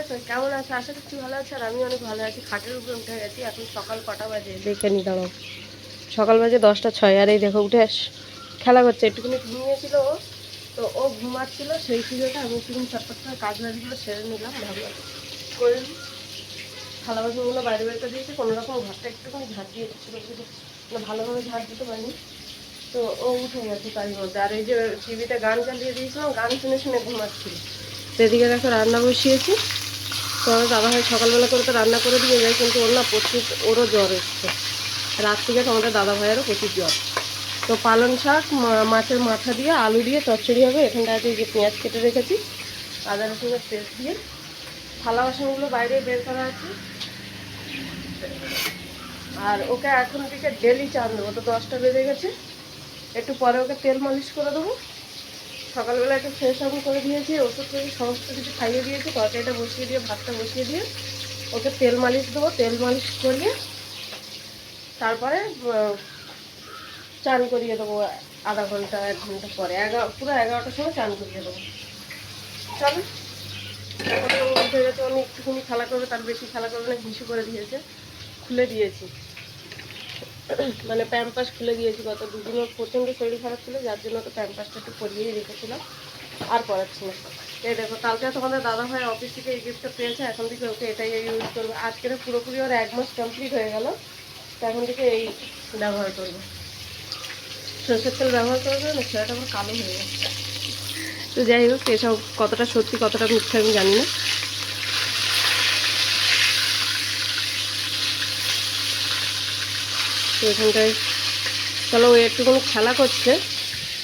আছো? কেমন আছো? আশা করছি ভালো আছো। আর আমি অনেক ভালো আছি। খাটের উপরে উঠে গেছি। এখন সকাল কটা বাজে দেখে নি, দাঁড়াও। সকাল বাজে 10টা 6। আর এই দেখো উঠে খেলা করছে। একটুখানি ঘুমিয়েছিল ও, তো ও ঘুমাচ্ছিল। সেই সুযোগে আমি একটুখানি চটপট করে কাজ বাজগুলো সেরে নিলাম, ভাবলাম করে নিই। থালা বাসনগুলো বাইরে বের করে দিয়েছি। কোনো রকম ঘরটা একটুখানি ঝাড় দিয়ে দিচ্ছিলো, ভালোভাবে ঝাড় দিতে পারিনি। তো ও উঠে গেছে তারই মধ্যে। আর এই যে টিভিতে গান চালিয়ে দিয়েছিলাম, গান শুনে শুনে ঘুমাচ্ছিল। তো এদিকে দেখো রান্না বসিয়েছি। তো আমার দাদাভাই সকালবেলা করে তো রান্না করে দিয়ে যায়, কিন্তু ওর না প্রচুর, ওরও জ্বর এসছে রাত থেকে। তো আমাদের দাদাভাইয়েরও প্রচুর জ্বর। তো পালং শাক মাছের মাথা দিয়ে আলু দিয়ে চচ্চড়ি হবে। এখানটাতে যে পেঁয়াজ কেটে রেখেছি, আদা রসুনের পেস্ট দিয়ে। থালা বাসনগুলো বাইরে বের করা আছে। আর ওকে এখন থেকে ডেলি চান দেবো। তো 10টা বেজে গেছে, একটু পরে ওকে তেল মালিশ করে দেবো। সকালবেলা একটু ফ্রেশ আপ করে দিয়েছি, ওষুধ টষুধ সমস্ত কিছু খাইয়ে দিয়েছি। তরকারিটা বসিয়ে দিয়ে, ভাতটা বসিয়ে দিয়ে ওকে তেল মালিশ দেবো। তেল মালিশ করিয়ে তারপরে চান করিয়ে দেবো। আধা ঘন্টা 1 ঘন্টা পরে, পুরো 11টার সময় চান করিয়ে দেবো। চলো, এখন উঠে গেছে। আমি একটুখানি খেলা করবে, তার বেশি খেলা করবে না। হিসু করে দিয়েছে, খুলে দিয়েছি। মানে প্যাম্পাস খুলে দিয়েছি। গত 2 দিন ওর প্রচণ্ড শরীর খারাপ ছিল, যার জন্য তো প্যাম্পাসটা একটু পরিয়েই রেখেছিলাম, আর পড়াচ্ছি না। এই দেখো, কালকে তোমাদের দাদাভাই অফিস থেকে এই গিফটটা পেয়েছে। এখন থেকে ওকে এটাই ইউজ করবে। আজকের পুরোপুরি ওর 1 মাস কমপ্লিট হয়ে গেল। তো এখন থেকে এই ব্যবহার করবে। সরষের তেল ব্যবহার করবে না, সেটা আমার কালো হয়ে গেছে। তো যাই হোক, এসব কতটা সত্যি কতটা মিথ্যা আমি জানি না। তো এখানটায় চলো, ও একটুখানি খেলা করছে।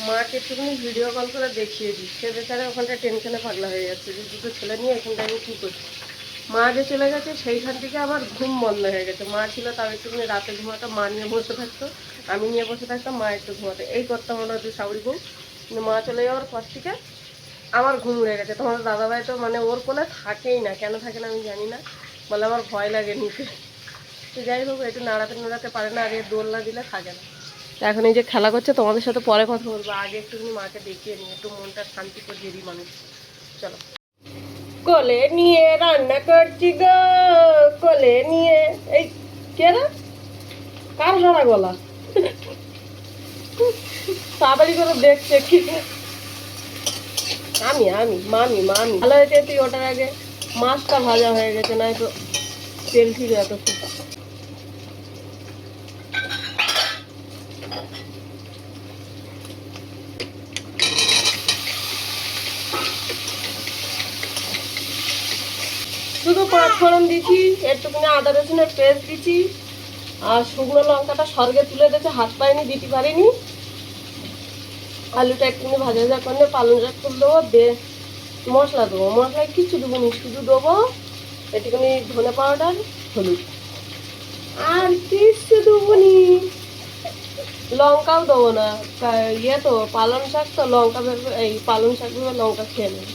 মাকে একটুখানি ভিডিও কল করে দেখিয়ে দিই। সে বেচারা ওখানটায় টেনশনে পাগলা হয়ে যাচ্ছে যে দুটো ছেলে নিয়ে এখানটায় আমি কী করছি। মা যে চলে গেছে সেইখান থেকে আমার ঘুম বন্ধ হয়ে গেছে। মা ছিল তাও একটুখানি রাতে ঘুমাতো, মা নিয়ে বসে থাকতো, আমি নিয়ে বসে থাকতাম, মা একটু ঘুমাতো, এই করতাম আমরা দুই শাউরি বউ। কিন্তু মা চলে যাওয়ার পর থেকে আমার ঘুম উড়ে গেছে। তোমার দাদাভাই তো মানে ওর কোলে থাকেই না, কেন থাকে না আমি জানি না, বলে আমার ভয় লাগে নিতে। তো যাই হোক, একটু নাড়াতে পারে না, আগে দোলনা দিলে থাকে না। তো এখন এই যে খেলা করছে, তোমাদের সাথে পরে কথা বলবো। আগে একটুখানি মাকে দেখিয়ে নিই, একটু মনটা শান্তি করে দিয়ে দিই মানুষ। চলো। কোলে নিয়ে রান্না করছি গো, কোলে নিয়ে। এই কে রে? কার হারা গলা? তাড়াতাড়ি করে দেখছে কি। আমি আমি মামি মামি ভালো হয়েছে। তুই ওটার আগে মাছটা ভাজা হয়ে গেছে, না তো তেল ঠিক এত। শুধু 5 ফোড়ন দিচ্ছি, একটুখানি আদা রসুনের পেস্ট দিচ্ছি, আর শুকনো লঙ্কাটা স্বর্গে তুলে দিয়েছে, হাত পাইনি, দিতে পারিনি। আলুটা একটুখানি ভাজা ভাজা করলে পালং শাক তুলে দেবো, দিয়ে মশলা দেবো। মশলায় কিছু দেবো নি, শুধু দেবো একটুখানি ধনে পাউডার, হলুদ, আর কিছু দেবো নি। লঙ্কাও দেবো না, ইয়ে তো পালং শাক তো, লঙ্কা ভেবে এই পালং শাক ভেবে লঙ্কা খেয়ে নেবে।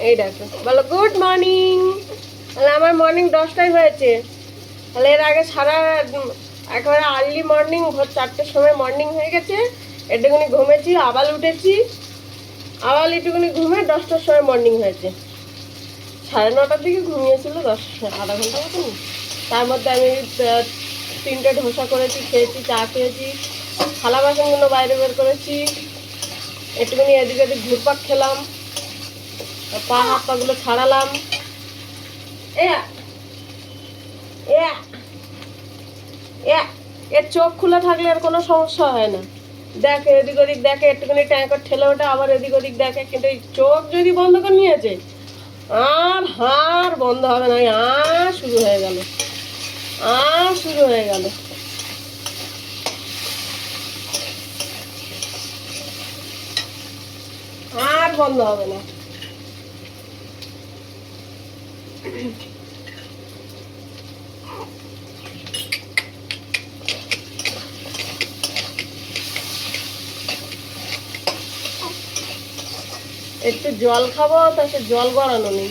এই দেখো, বলো গুড মর্নিং। তাহলে আমার মর্নিং 10টায় হয়েছে। তাহলে এর আগে একেবারে আর্লি মর্নিং, ভোর 4টের সময় মর্নিং হয়ে গেছে। একটুখানি ঘুমেছি, আবার উঠেছি, আবার একটুখানি ঘুমে 10টার সময় মর্নিং হয়েছে। 9:30টার দিকে ঘুমিয়েছিল, আধা ঘন্টা মতন। তার মধ্যে আমি 3টে ধোসা করেছি, খেয়েছি, চা খেয়েছি, থালা বাসনগুলো বাইরে বের করেছি, একটুখানি এদিকে এদিক ঘুরপাক খেলাম, পা হাত পাগুলো ছাড়ালাম। এর চোখ খুলে থাকলে আর কোনো সমস্যা হয় না। দেখে এদিক ওদিক দেখে, একটুখানি ট্যাঙ্কার ঠেলে ওঠে, আবার এদিক ওদিক দেখে। কিন্তু এই চোখ যদি বন্ধ করে নিয়েছে, আর হার বন্ধ হবে না। শুরু হয়ে গেল, শুরু হয়ে গেল। আর বন্ধ হবে না। একটু জল খাবো, তা সে জল গড়ানো নেই।